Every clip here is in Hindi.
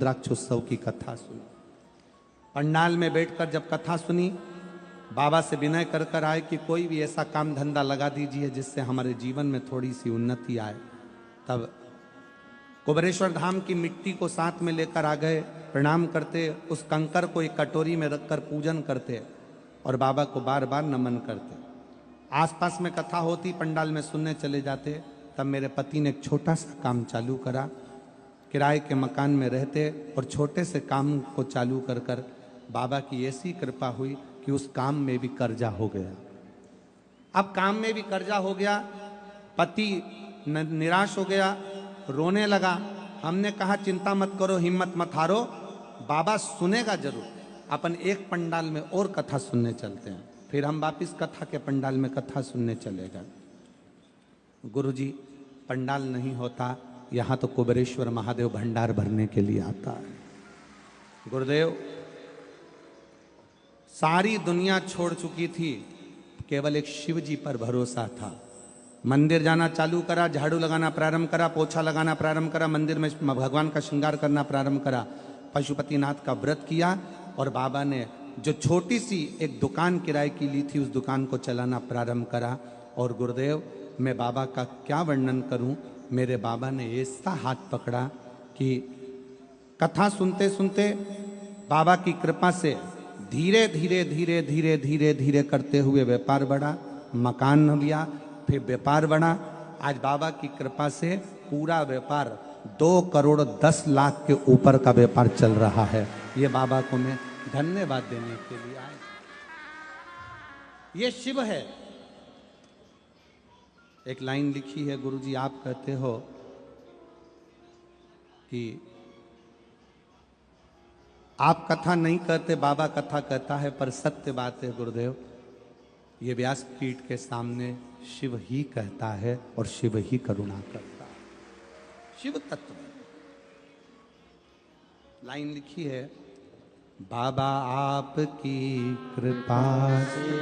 रुद्राक्षोत्सव की कथा सुनी। पंडाल में बैठकर जब कथा सुनी, बाबा से विनय कर कर आए कि कोई भी ऐसा काम धंधा लगा दीजिए जिससे हमारे जीवन में थोड़ी सी उन्नति आए। तब कुबेरेश्वर धाम की मिट्टी को साथ में लेकर आ गए, प्रणाम करते, उस कंकर को एक कटोरी में रखकर पूजन करते और बाबा को बार बार नमन करते। आसपास में कथा होती, पंडाल में सुनने चले जाते। तब मेरे पति ने एक छोटा सा काम चालू करा। किराए के मकान में रहते और छोटे से काम को चालू कर कर बाबा की ऐसी कृपा हुई कि उस काम में भी कर्जा हो गया। अब काम में भी कर्जा हो गया, पति निराश हो गया, रोने लगा। हमने कहा चिंता मत करो, हिम्मत मत हारो, बाबा सुनेगा जरूर। अपन एक पंडाल में और कथा सुनने चलते हैं। फिर हम वापिस कथा के पंडाल में कथा सुनने चले गए। गुरुजी, पंडाल नहीं होता, यहाँ तो कुबेरेश्वर महादेव भंडार भरने के लिए आता है। गुरुदेव, सारी दुनिया छोड़ चुकी थी, केवल एक शिव जी पर भरोसा था। मंदिर जाना चालू करा, झाड़ू लगाना प्रारंभ करा, पोछा लगाना प्रारंभ करा, मंदिर में भगवान का श्रृंगार करना प्रारंभ करा, पशुपतिनाथ का व्रत किया और बाबा ने जो छोटी सी एक दुकान किराए की ली थी, उस दुकान को चलाना प्रारंभ करा। और गुरुदेव, मैं बाबा का क्या वर्णन करूं, मेरे बाबा ने ऐसा हाथ पकड़ा कि कथा सुनते सुनते बाबा की कृपा से धीरे धीरे धीरे धीरे धीरे धीरे करते हुए व्यापार बढ़ा, मकान लिया, फिर व्यापार बढ़ा। आज बाबा की कृपा से पूरा व्यापार 2,10,00,000 के ऊपर का व्यापार चल रहा है। ये बाबा को मैं धन्यवाद देने के लिए आया। ये शिव है। एक लाइन लिखी है, गुरुजी आप कहते हो कि आप कथा नहीं कहते, बाबा कथा कहता है, पर सत्य बात है गुरुदेव, ये व्यासपीठ के सामने शिव ही कहता है और शिव ही करुणा करता है। शिव तत्व लाइन लिखी है, बाबा आपकी कृपा से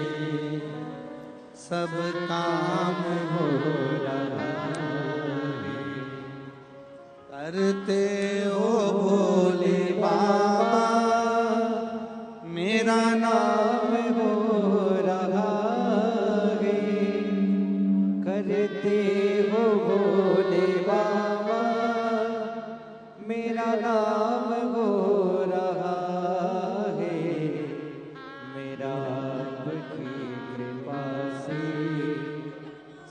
सब काम हो रहा है, करते हो भोले बाबा, मेरा नाम हो रहा है, करते हो भोले बाबा, मेरा नाम हो रहा है, मेरा आपकी कृपा से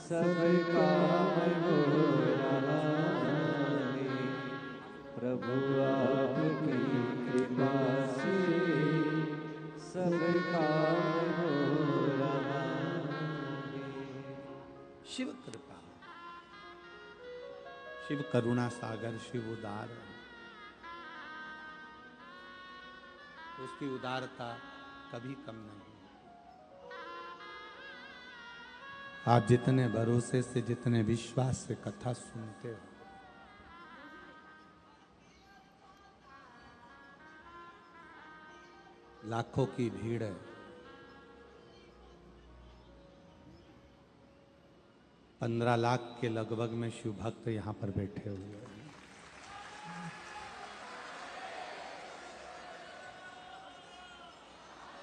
सब काम हो रहा है, प्रभु आपकी कृपा से सब काम हो रहा है। शिव कृपा, शिव करुणा सागर, शिव उदार, उसकी उदारता कभी कम नहीं। आप जितने भरोसे से, जितने विश्वास से कथा सुनते हो, लाखों की भीड़ है, 15 लाख के लगभग में शिव भक्त यहां पर बैठे हुए हैं।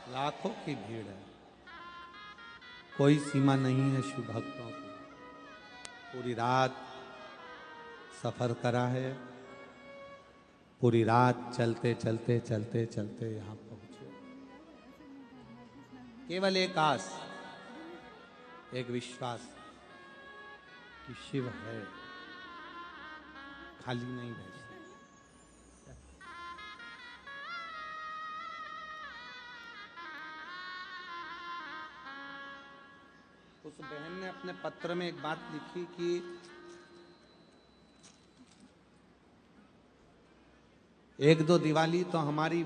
लाखों की भीड़ है, कोई सीमा नहीं है शिव भक्तों की। पूरी रात सफर करा है, पूरी रात चलते चलते चलते चलते यहां पहुंचे। केवल एक आस, एक विश्वास कि शिव है, खाली नहीं रह सकते। उस बहन ने अपने पत्र में एक बात लिखी कि एक दो दिवाली तो हमारी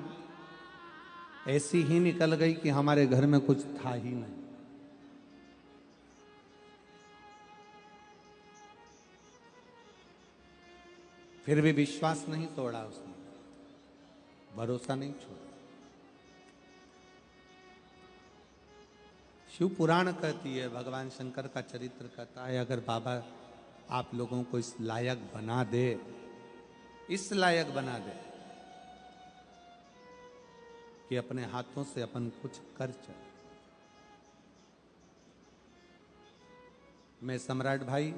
ऐसी ही निकल गई कि हमारे घर में कुछ था ही नहीं। फिर भी विश्वास नहीं तोड़ा उसने, भरोसा नहीं छोड़ा। शिव पुराण कहती है, भगवान शंकर का चरित्र कहता है, अगर बाबा आप लोगों को इस लायक बना दे, इस लायक बना दे कि अपने हाथों से अपन कुछ कर चले। मैं सम्राट भाई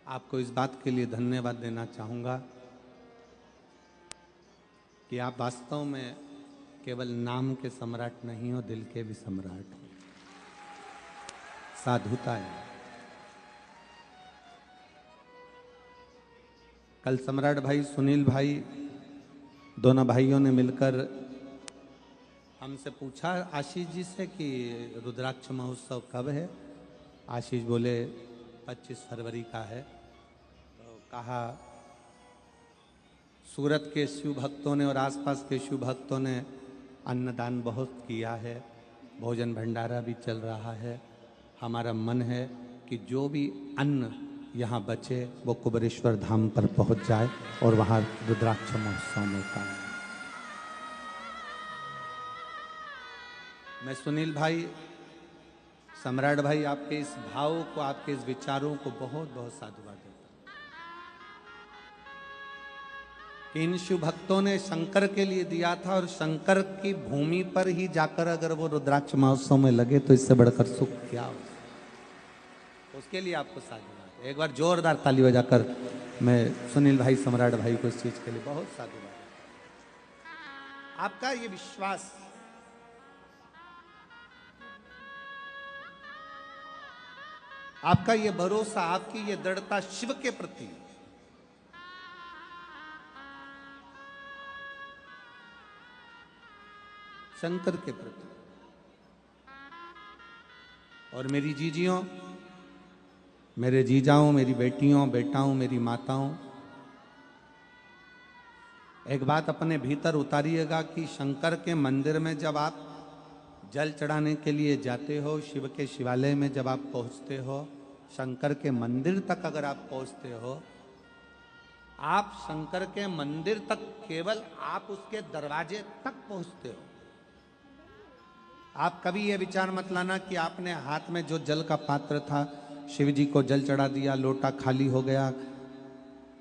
आपको इस बात के लिए धन्यवाद देना चाहूंगा कि आप वास्तव में केवल नाम के सम्राट नहीं हो, दिल के भी सम्राट हो। साधुता है। कल सम्राट भाई, सुनील भाई, दोनों भाइयों ने मिलकर हमसे पूछा आशीष जी से कि रुद्राक्ष महोत्सव कब है। आशीष बोले 25 फरवरी का है। तो कहा सूरत के शिव भक्तों ने और आसपास के शिव भक्तों ने अन्नदान बहुत किया है, भोजन भंडारा भी चल रहा है। हमारा मन है कि जो भी अन्न यहाँ बचे वो कुबेरेश्वर धाम पर पहुँच जाए और वहाँ रुद्राक्ष महोत्सव में का। मैं सुनील भाई, सम्राट भाई, आपके इस भाव को, आपके इस विचारों को बहुत बहुत साधुवाद देता हूं कि इन शिव भक्तों ने शंकर के लिए दिया था और शंकर की भूमि पर ही जाकर अगर वो रुद्राक्ष महोत्सव में लगे तो इससे बढ़कर सुख क्या हो। उसके लिए आपको साधुवाद। एक बार जोरदार ताली बजाकर मैं सुनील भाई, सम्राट भाई को इस चीज के लिए बहुत साधुवाद। आपका ये विश्वास, आपका ये भरोसा, आपकी ये दृढ़ता शिव के प्रति, शंकर के प्रति। और मेरी जीजियों, मेरे जीजाओं, मेरी बेटियों, बेटाओं, मेरी माताओं, एक बात अपने भीतर उतारिएगा कि शंकर के मंदिर में जब आप जल चढ़ाने के लिए जाते हो, शिव के शिवालय में जब आप पहुंचते हो, शंकर के मंदिर तक अगर आप पहुंचते हो, आप शंकर के मंदिर तक केवल आप उसके दरवाजे तक पहुंचते हो। आप कभी ये विचार मत लाना कि आपने हाथ में जो जल का पात्र था, शिव जी को जल चढ़ा दिया, लोटा खाली हो गया,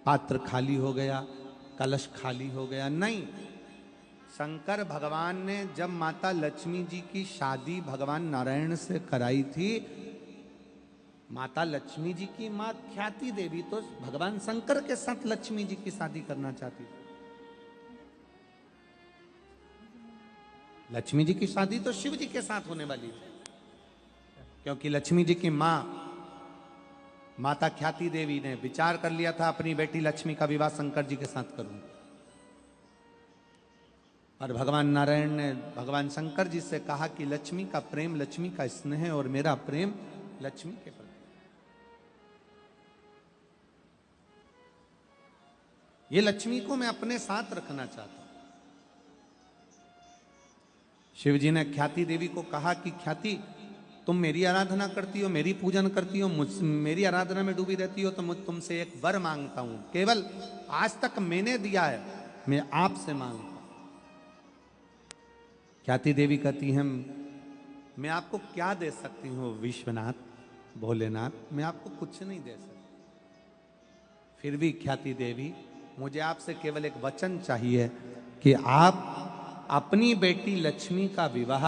पात्र खाली हो गया, कलश खाली हो गया। नहीं, शंकर भगवान ने जब माता लक्ष्मी जी की शादी भगवान नारायण से कराई थी, माता लक्ष्मी जी की मां ख्याति देवी तो भगवान शंकर के साथ लक्ष्मी जी की शादी करना चाहती थी। लक्ष्मी जी की शादी तो शिव जी के साथ होने वाली थी, क्योंकि लक्ष्मी जी की मां माता ख्याति देवी ने विचार कर लिया था अपनी बेटी लक्ष्मी का विवाह शंकर जी के साथ करूं। और भगवान नारायण ने भगवान शंकर जी से कहा कि लक्ष्मी का प्रेम, लक्ष्मी का स्नेह और मेरा प्रेम लक्ष्मी के प्रति। ये लक्ष्मी को मैं अपने साथ रखना चाहता हूं। शिव जी ने ख्याति देवी को कहा कि ख्याति, तुम मेरी आराधना करती हो, मेरी पूजन करती हो, मेरी आराधना में डूबी रहती हो, तो मुझ तुमसे एक वर मांगता हूं। केवल आज तक मैंने दिया है, मैं आपसे मांगता हूं। ख्याति देवी कहती है, मैं आपको क्या दे सकती हूँ विश्वनाथ, भोलेनाथ, मैं आपको कुछ नहीं दे सकती। फिर भी ख्याति देवी, मुझे आपसे केवल एक वचन चाहिए कि आप अपनी बेटी लक्ष्मी का विवाह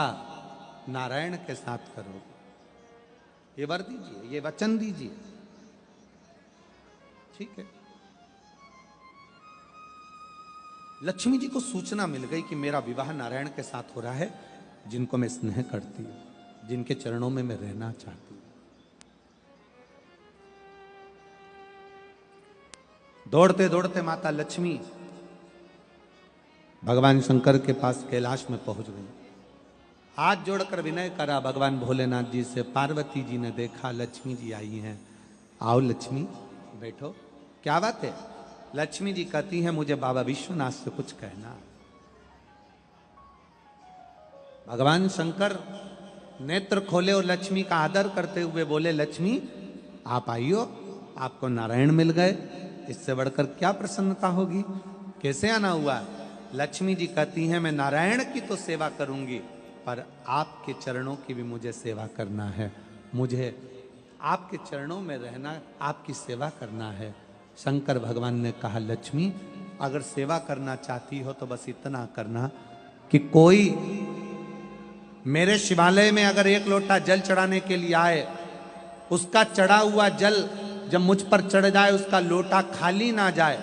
नारायण के साथ करोगे। ये वर दीजिए, ये वचन दीजिए। ठीक है। लक्ष्मी जी को सूचना मिल गई कि मेरा विवाह नारायण के साथ हो रहा है, जिनको मैं स्नेह करती हूं, जिनके चरणों में मैं रहना चाहती हूं। दौड़ते दौड़ते माता लक्ष्मी भगवान शंकर के पास कैलाश में पहुंच गई। हाथ जोड़कर विनय करा भगवान भोलेनाथ जी से। पार्वती जी ने देखा लक्ष्मी जी आई हैं। आओ लक्ष्मी, बैठो। क्या बात है? लक्ष्मी जी कहती हैं, मुझे बाबा विश्वनाथ से कुछ कहना है। भगवान शंकर नेत्र खोले और लक्ष्मी का आदर करते हुए बोले, लक्ष्मी आप आइयो, आपको नारायण मिल गए, इससे बढ़कर क्या प्रसन्नता होगी? कैसे आना हुआ? लक्ष्मी जी कहती हैं, मैं नारायण की तो सेवा करूंगी, पर आपके चरणों की भी मुझे सेवा करना है, मुझे आपके चरणों में रहना, आपकी सेवा करना है। शंकर भगवान ने कहा, लक्ष्मी अगर सेवा करना चाहती हो तो बस इतना करना कि कोई मेरे शिवालय में अगर एक लोटा जल चढ़ाने के लिए आए, उसका चढ़ा हुआ जल जब मुझ पर चढ़ जाए, उसका लोटा खाली ना जाए,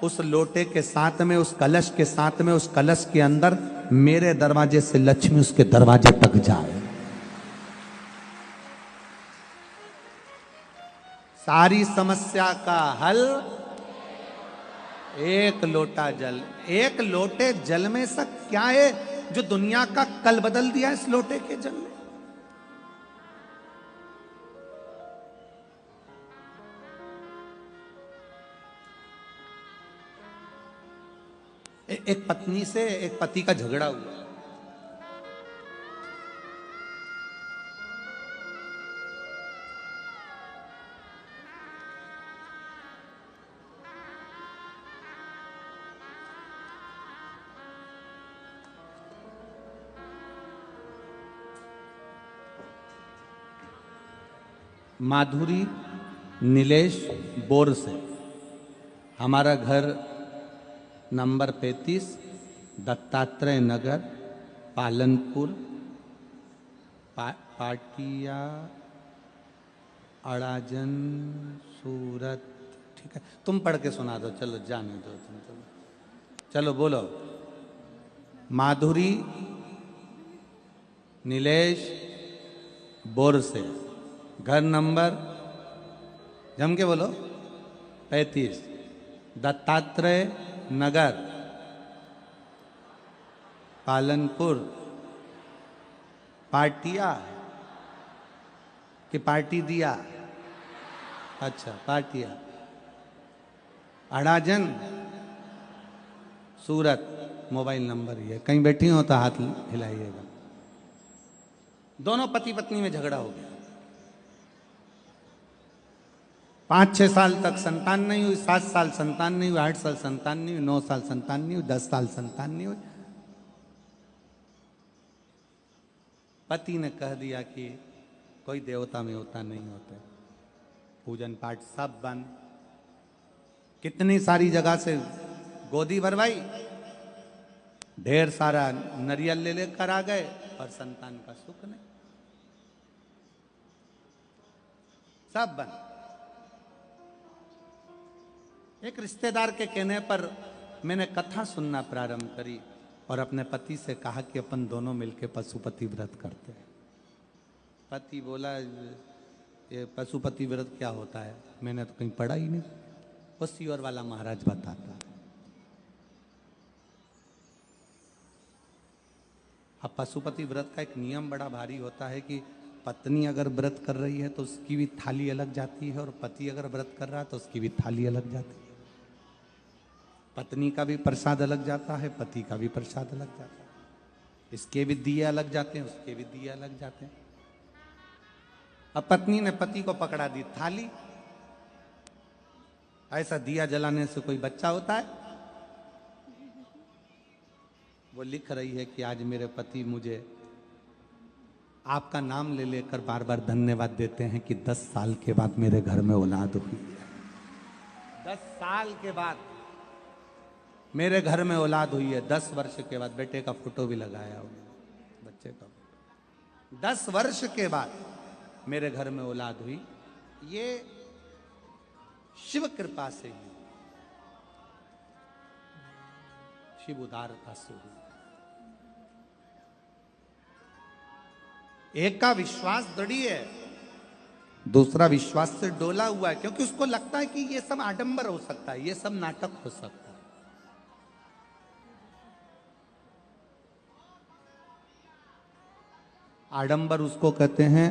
उस लोटे के साथ में, उस कलश के साथ में, उस कलश के अंदर मेरे दरवाजे से लक्ष्मी उसके दरवाजे तक जाए। सारी समस्या का हल एक लोटा जल। एक लोटे जल में सब क्या है जो दुनिया का कल बदल दिया इस लोटे के जल ने? एक पत्नी से एक पति का झगड़ा हुआ। माधुरी नीलेश बोर से। हमारा घर नंबर 35 दत्तात्रेय नगर पालनपुर पाटिया अड़ाजन सूरत। ठीक है, तुम पढ़ के सुना दो, चलो जाने दो तुम, चलो बोलो। माधुरी नीलेश बोर से, घर नंबर जम के बोलो 35 दत्तात्रेय नगर पालनपुर पाटिया कि पार्टी दिया, अच्छा पाटिया अड़ाजन सूरत। मोबाइल नंबर ये, कहीं बैठी हो तो हाथ हिलाइएगा। दोनों पति पत्नी में झगड़ा हो गया। 5-6 साल तक संतान नहीं हुई, 7 साल संतान नहीं हुई, 8 साल संतान नहीं हुई, 9 साल संतान नहीं हुई, 10 साल संतान नहीं हुई। पति ने कह दिया कि कोई देवता में होता नहीं होता, पूजन पाठ सब बंद। कितनी सारी जगह से गोदी भरवाई, ढेर सारा नरियल ले लेकर आ गए, और संतान का सुख नहीं, सब बंद। एक रिश्तेदार के कहने पर मैंने कथा सुनना प्रारंभ करी और अपने पति से कहा कि अपन दोनों मिलकर पशुपति व्रत करते हैं। पति बोला, ये पशुपति व्रत क्या होता है? मैंने तो कहीं पढ़ा ही नहीं, वो सीवर वाला महाराज बताता। अब पशुपति व्रत का एक नियम बड़ा भारी होता है कि पत्नी अगर व्रत कर रही है तो उसकी भी थाली अलग जाती है, और पति अगर व्रत कर रहा है तो उसकी भी थाली अलग जाती है। पत्नी का भी प्रसाद अलग जाता है, पति का भी प्रसाद अलग जाता है। इसके भी दिए अलग जाते हैं, उसके भी दिए अलग जाते हैं। अब पत्नी ने पति को पकड़ा दी थाली। ऐसा दिया जलाने से कोई बच्चा होता है? वो लिख रही है कि आज मेरे पति मुझे आपका नाम ले लेकर बार बार धन्यवाद देते हैं कि 10 साल के बाद मेरे घर में औलाद हुई है। 10 साल के बाद मेरे घर में औलाद हुई है। 10 वर्ष के बाद बेटे का फोटो भी लगाया हो, बच्चे का। 10 वर्ष के बाद मेरे घर में औलाद हुई। ये शिव कृपा से ही, शिव उदारता से हुई। एक का विश्वास दृढ़ है, दूसरा विश्वास से डोला हुआ है, क्योंकि उसको लगता है कि ये सब आडंबर हो सकता है, ये सब नाटक हो सकता है। आडंबर उसको कहते हैं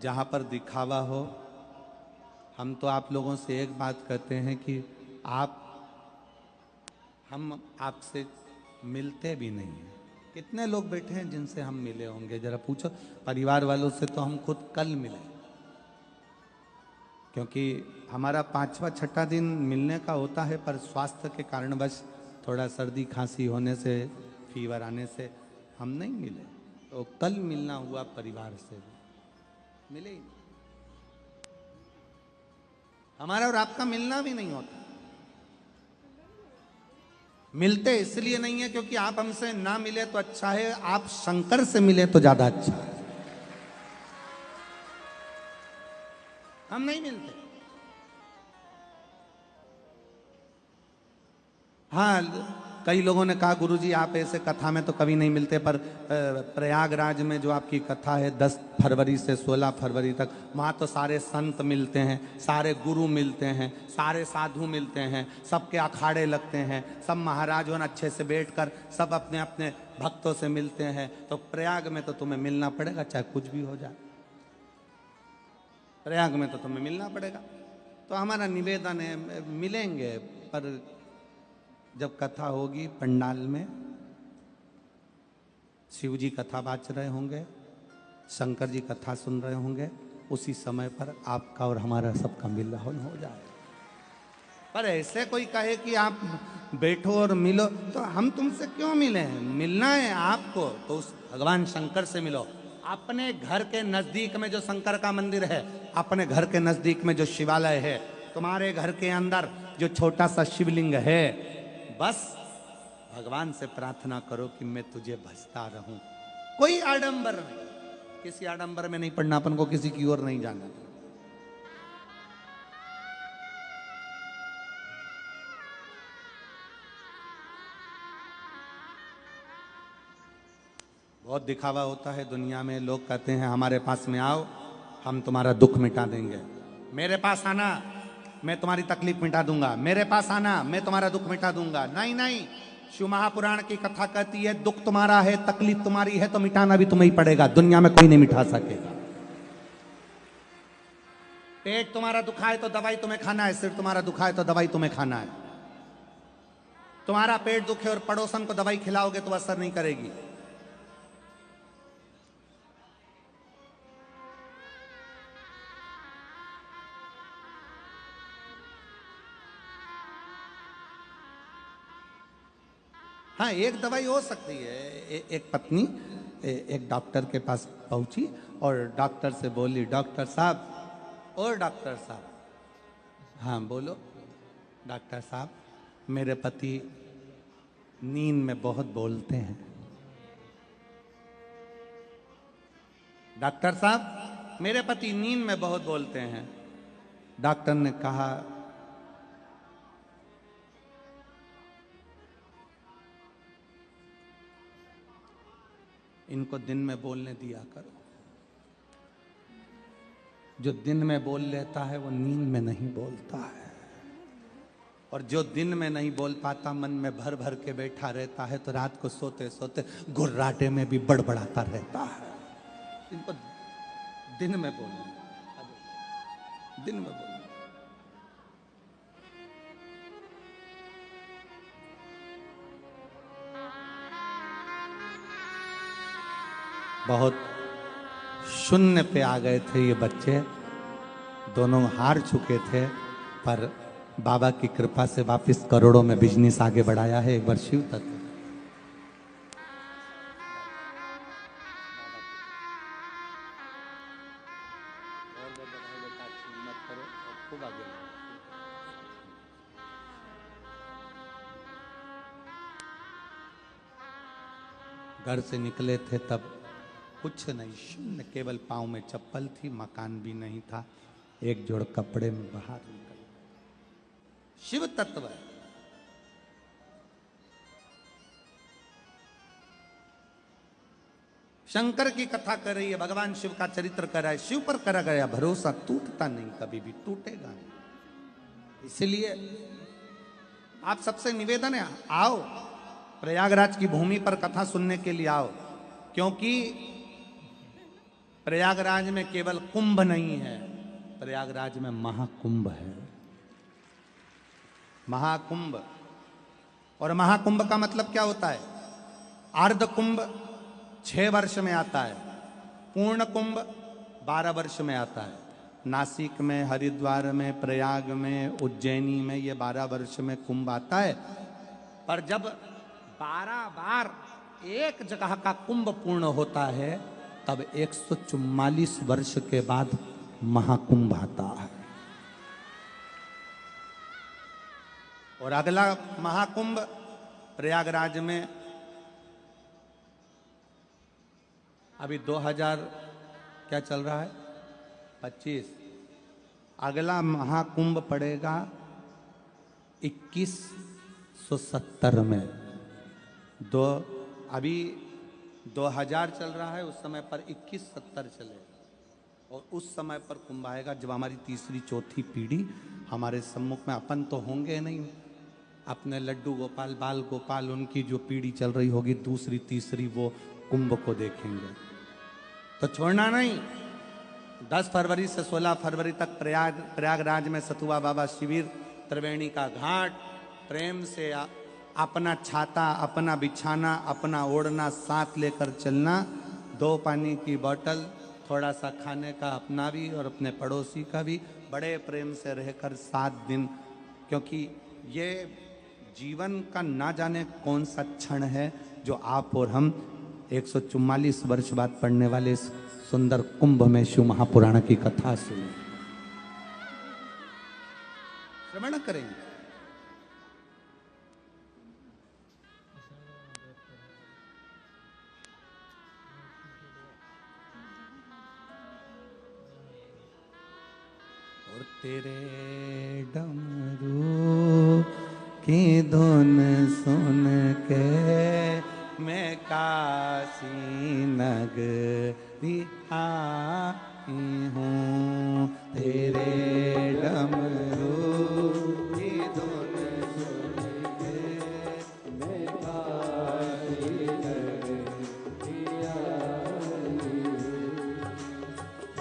जहां पर दिखावा हो। हम तो आप लोगों से एक बात कहते हैं कि हम आपसे मिलते भी नहीं हैं। कितने लोग बैठे हैं जिनसे हम मिले होंगे? जरा पूछो। परिवार वालों से तो हम खुद कल मिले, क्योंकि हमारा 5वां-6वां दिन मिलने का होता है, पर स्वास्थ्य के कारणवश थोड़ा सर्दी खांसी होने से, फीवर आने से हम नहीं मिले। तो कल मिलना हुआ परिवार से भी, मिले ही नहीं। हमारा और आपका मिलना भी नहीं होता। मिलते इसलिए नहीं है क्योंकि आप हमसे ना मिले तो अच्छा है, आप शंकर से मिले तो ज्यादा अच्छा है। हम नहीं मिलते। हाँ, कई लोगों ने कहा गुरुजी आप ऐसे कथा में तो कभी नहीं मिलते, पर प्रयागराज में जो आपकी कथा है 10 फरवरी से 16 फरवरी तक, वहाँ तो सारे संत मिलते हैं, सारे गुरु मिलते हैं, सारे साधु मिलते हैं, सबके अखाड़े लगते हैं, सब महाराजों ने अच्छे से बैठकर सब अपने अपने भक्तों से मिलते हैं। तो प्रयाग में तो तुम्हें मिलना पड़ेगा, चाहे कुछ भी हो जाए। प्रयाग में तो तुम्हें मिलना पड़ेगा। तो हमारा निवेदन है, मिलेंगे, पर जब कथा होगी पंडाल में, शिव जी कथा बाच रहे होंगे, शंकर जी कथा सुन रहे होंगे, उसी समय पर आपका और हमारा सबका मिलन हो जाए। पर ऐसे कोई कहे कि आप बैठो और मिलो, तो हम तुमसे क्यों मिले हैं? मिलना है आपको तो उस भगवान शंकर से मिलो। अपने घर के नजदीक में जो शंकर का मंदिर है, अपने घर के नजदीक में जो शिवालय है, तुम्हारे घर के अंदर जो छोटा सा शिवलिंग है, बस भगवान से प्रार्थना करो कि मैं तुझे भजता रहूं। कोई आडंबर नहीं, किसी आडंबर में नहीं पड़ना, अपन को किसी की ओर नहीं जाना। बहुत दिखावा होता है दुनिया में। लोग कहते हैं हमारे पास में आओ, हम तुम्हारा दुख मिटा देंगे। मेरे पास आना, मैं तुम्हारी तकलीफ मिटा दूंगा। मेरे पास आना, मैं तुम्हारा दुख मिटा दूंगा। नहीं नहीं, शिव महापुराण की कथा कहती है दुख तुम्हारा है, तकलीफ तुम्हारी है, तो मिटाना भी तुम्हें ही पड़ेगा। दुनिया में कोई नहीं मिटा सकेगा। पेट तुम्हारा दुखाए तो दवाई तुम्हें खाना है, सिर तुम्हारा दुखाए तो दवाई तुम्हें खाना है। तुम्हारा पेट दुखे और पड़ोसन को दवाई खिलाओगे तो असर नहीं करेगी। हाँ, एक दवाई हो सकती है। एक पत्नी एक डॉक्टर के पास पहुंची और डॉक्टर से बोली, डॉक्टर साहब, और डॉक्टर साहब, हाँ बोलो। डॉक्टर साहब, मेरे पति नींद में बहुत बोलते हैं। डॉक्टर साहब, मेरे पति नींद में बहुत बोलते हैं। डॉक्टर ने कहा, इनको दिन में बोलने दिया करो। जो दिन में बोल लेता है वो नींद में नहीं बोलता है, और जो दिन में नहीं बोल पाता, मन में भर भर के बैठा रहता है, तो रात को सोते सोते गुर्राटे में भी बड़बड़ाता रहता है। इनको दिन में बोलना, दिन में बोलना। बहुत शून्य पे आ गए थे ये बच्चे, दोनों हार चुके थे, पर बाबा की कृपा से वापस करोड़ों में बिजनेस आगे बढ़ाया है। एक बार शिव तत्व। घर से निकले थे तब कुछ नहीं, शून्य, केवल पाँव में चप्पल थी, मकान भी नहीं था, एक जोड़ कपड़े में बाहर निकल। शिव तत्व है। शंकर की कथा कर रही है, भगवान शिव का चरित्र कर रहा है, शिव पर करा गया भरोसा टूटता नहीं, कभी भी टूटेगा नहीं। इसलिए आप सबसे निवेदन है, आओ प्रयागराज की भूमि पर कथा सुनने के लिए आओ, क्योंकि प्रयागराज में केवल कुंभ नहीं है, प्रयागराज में महाकुंभ है। महाकुंभ, और महाकुंभ का मतलब क्या होता है? अर्ध कुंभ 6 वर्ष में आता है, पूर्ण कुंभ 12 वर्ष में आता है। नासिक में, हरिद्वार में, प्रयाग में, उज्जैनी में ये 12 वर्ष में कुंभ आता है। पर जब 12 बार एक जगह का कुंभ पूर्ण होता है तब 144 वर्ष के बाद महाकुंभ आता है। और अगला महाकुंभ प्रयागराज में अभी 2000 क्या चल रहा है 25। अगला महाकुंभ पड़ेगा 2170 में। अभी 2000 चल रहा है, उस समय पर 2170 चलेगा और उस समय पर कुंभ आएगा जब हमारी तीसरी चौथी पीढ़ी हमारे सम्मुख में। अपन तो होंगे नहीं, अपने लड्डू गोपाल बाल गोपाल उनकी जो पीढ़ी चल रही होगी दूसरी तीसरी वो कुंभ को देखेंगे। तो छोड़ना नहीं। 10 फरवरी से 16 फरवरी तक प्रयागराज में सतुआ बाबा शिविर, त्रिवेणी का घाट। प्रेम से अपना छाता, अपना बिछाना, अपना ओढ़ना साथ लेकर चलना। 2 पानी की बोतल, थोड़ा सा खाने का अपना भी और अपने पड़ोसी का भी, बड़े प्रेम से रहकर 7 दिन, क्योंकि ये जीवन का ना जाने कौन सा क्षण है जो आप और हम 144 वर्ष बाद पढ़ने वाले इस सुंदर कुंभ में शिव महापुराण की कथा सुने, श्रवण करेंगे। और तेरे डमरू की धुन सुन के मैं काशी नगरी आई हूँ। तेरे डमरू की धुन सुन के मैं काशी नगरी आई हूँ।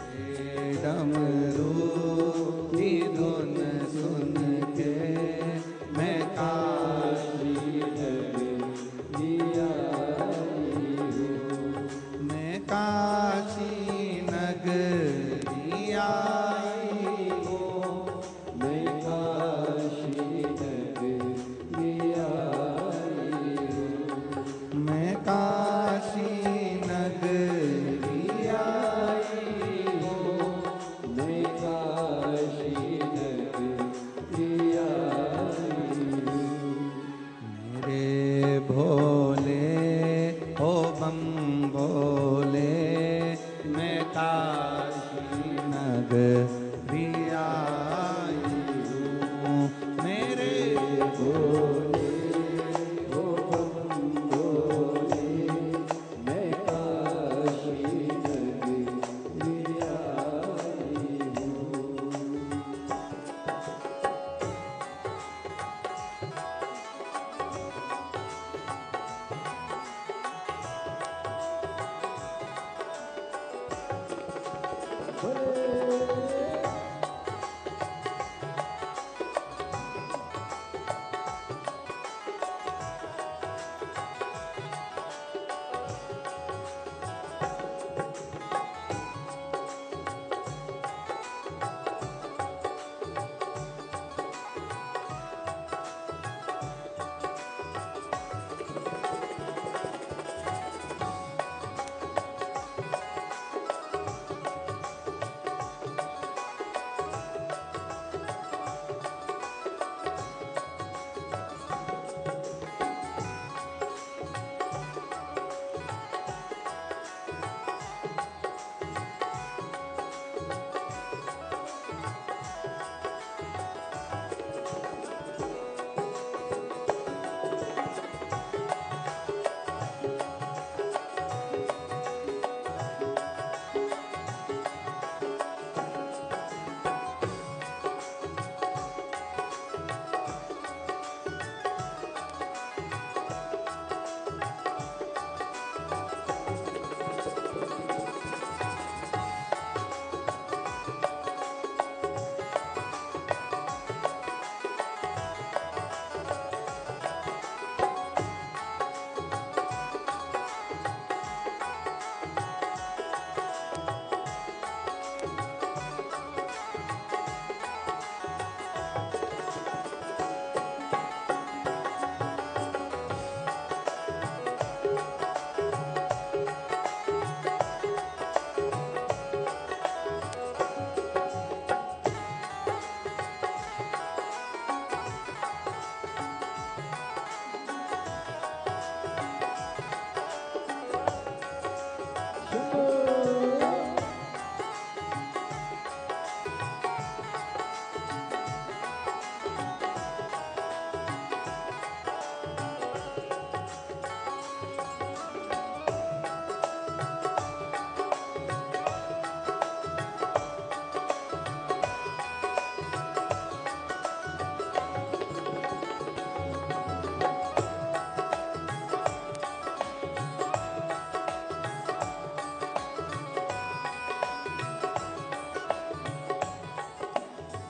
तेरे डमरू की धुन सुन के मैं काशी नगरी आई हूँ। मैं काशी नगरी आई हूँ। मैं काशी नगरी आई हूँ। मैं काशी नगरी आई हूँ। मैं काशी नगरी आई हूँ। मेरे भोले ओ बम भोले, मैं काशी नगरी आई हूँ। मेरे भोले ओ बम भोले, मैं काशी नगरी आई हूँ।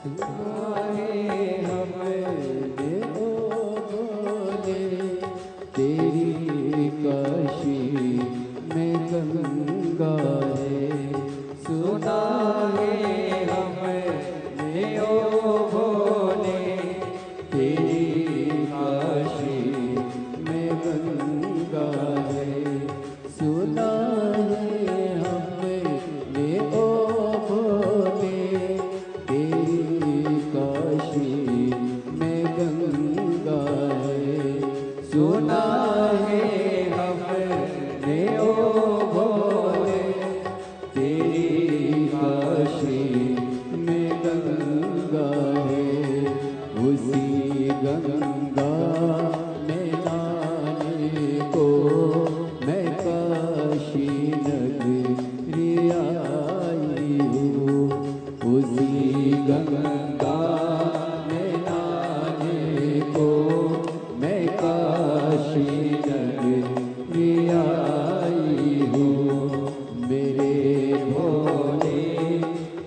सुनाए हमने ओ भोले, तेरी काशी में गंगा है। सुना है हमने ओ भोले, तेरी काशी में गंगा है। सुना है हमने ओ भोले, तेरी काशी में गंगा है। सुना है हमने ओ भोले, तेरी काशी में गंगा है। उसी गंगा में नहाने को मैं काशी नगरी आई हूँ। उसी गंगा में नहाने को मैं काशी नगरी आई हूँ। मेरे भोले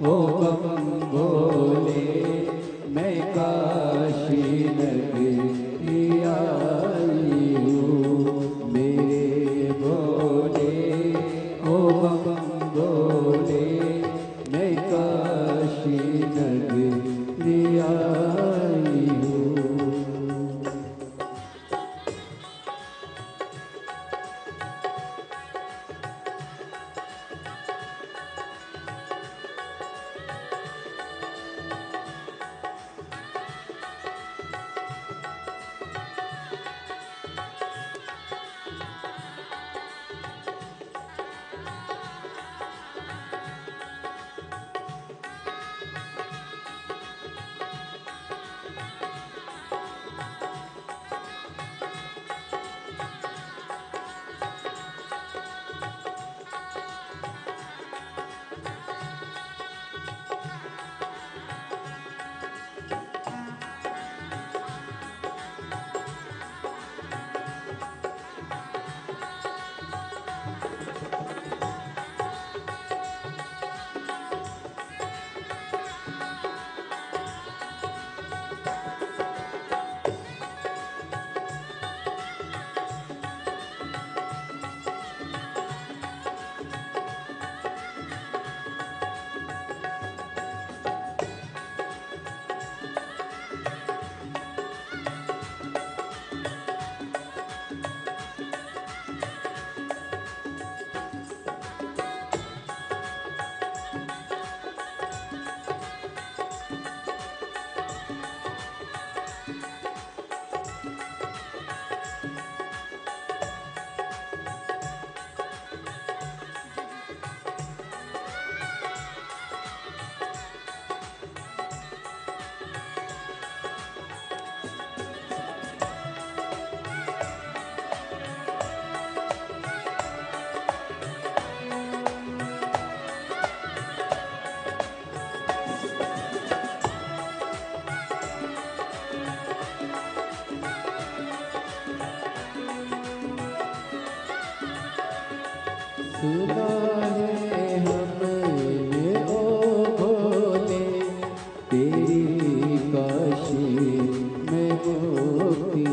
ओ बम भोले, मैं काशी नगरी आई हूँ। मेरे भोले ओ बम भोले, मैं काशी नगरी आई हूँ। सुना है हमने ओ भोले, तेरी काशी में मुक्ति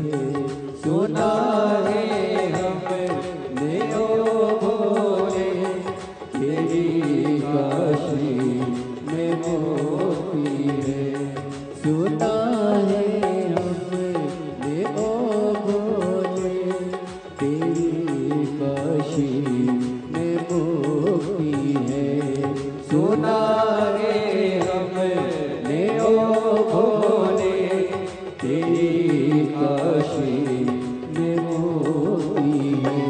है। सुना है हमने ओ भोले, तेरी काशी में मुक्ति है। सुना है हमने ओ भोले, तेरी काशी में मुक्ति है। सुना है हमने ओ भोले, तेरी काशी में मुक्ति है।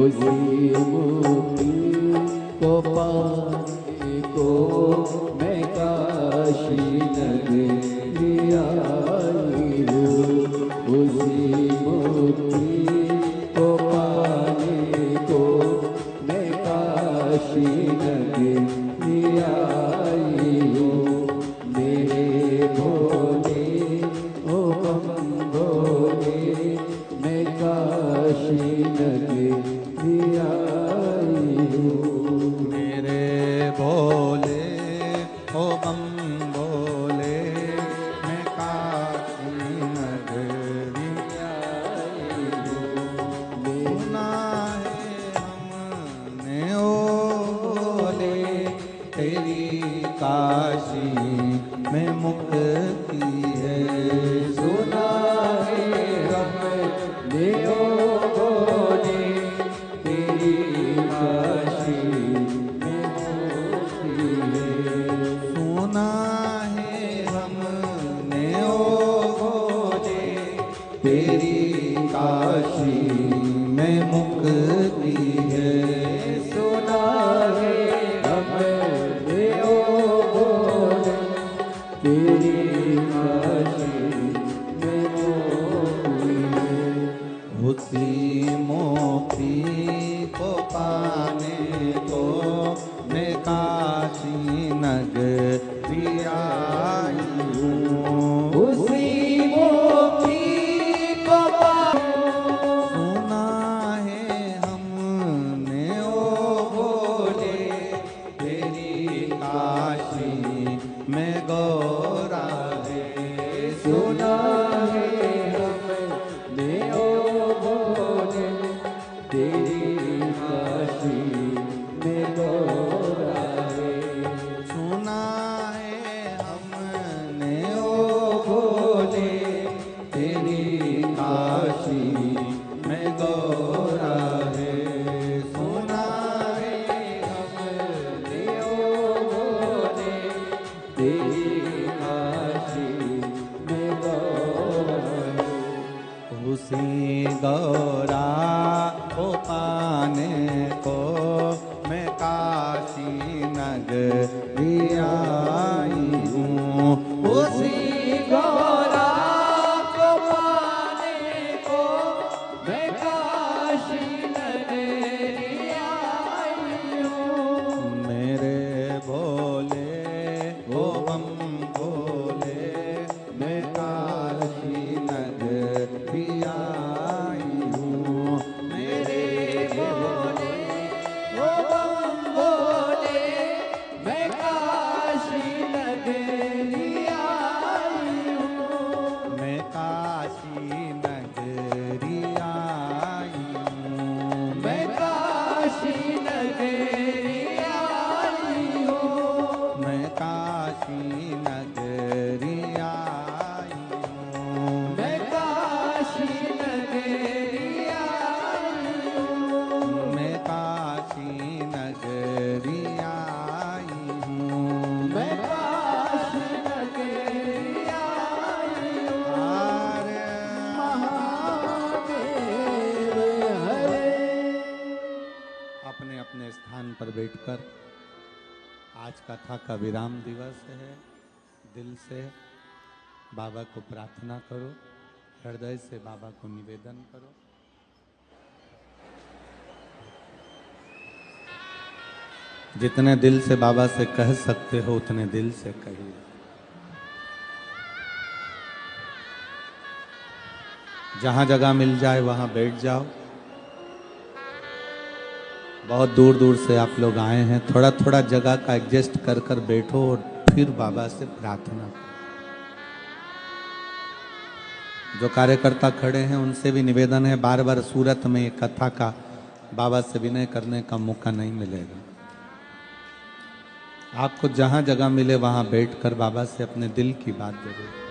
उसी मुक्ति को पाने को मैं काशी नगरी आई हूँ। उसी मुक्ति को पाने को मैं काशी नगरी आई हूँ। मेरे भोले ओ बम भोले, मैं काशी नगरी आई हूँ। मेरे भोले ओ बम भोले, काशी में मुक्ति है। सुना है हमने ओ भोले तेरी काशी में मुक्ति है। सुना है हमने ओ भोले तेरी काशी में मुक्ति है। सुना है हमने ओ भोले तेरी काशी में मुक्ति है। उसी मोक्ति को पाने को मैं काशी नगरी आई हूँ। उसी मोक्ति को सुना है हमने ओ भोले तेरी काशी में गौरा है। सुना है हमने ओ भोले तेरी काशी में गौरा है। सुना है हमने ओ भोले तेरी काशी में गौरा है। सुना है हमने ओ भोले तेरी काशी में गौरा है। उसी गौरा को पाने को मैं काशी नगरी आई हूँ। उसी गौरा को पाने को मैं काशी नगरी आई हूँ। मेरे भोले ओ बम भोले मैं काशी नगरी आई हूँ। मेरे भोले ओ बम भोले मैं काशी नगरी आई हूँ। मैं काशी नगरी आई हूँ। मैं काशी नगरी आई हूँ। मैं काशी नगरी आई हूँ। मैं काशी नगरी आई हूँ। मैं काशी नगरी आई हूँ। मैं काशी नगरी आई हूँ। हरे महादेव हरे। अपने अपने स्थान पर बैठकर आज कथा का विराम दिवस है। दिल से बाबा को प्रार्थना करो, हृदय से बाबा को निवेदन करो। जितने दिल से बाबा से कह सकते हो उतने दिल से कहिए। जहां जगह मिल जाए वहां बैठ जाओ। बहुत दूर दूर से आप लोग आए हैं, थोड़ा थोड़ा जगह का एडजस्ट कर कर बैठो और फिर बाबा से प्रार्थना करो। जो कार्यकर्ता खड़े हैं उनसे भी निवेदन है, बार बार सूरत में कथा का बाबा से विनय करने का मौका नहीं मिलेगा। आपको जहां जगह मिले वहां बैठकर बाबा से अपने दिल की बात जरूर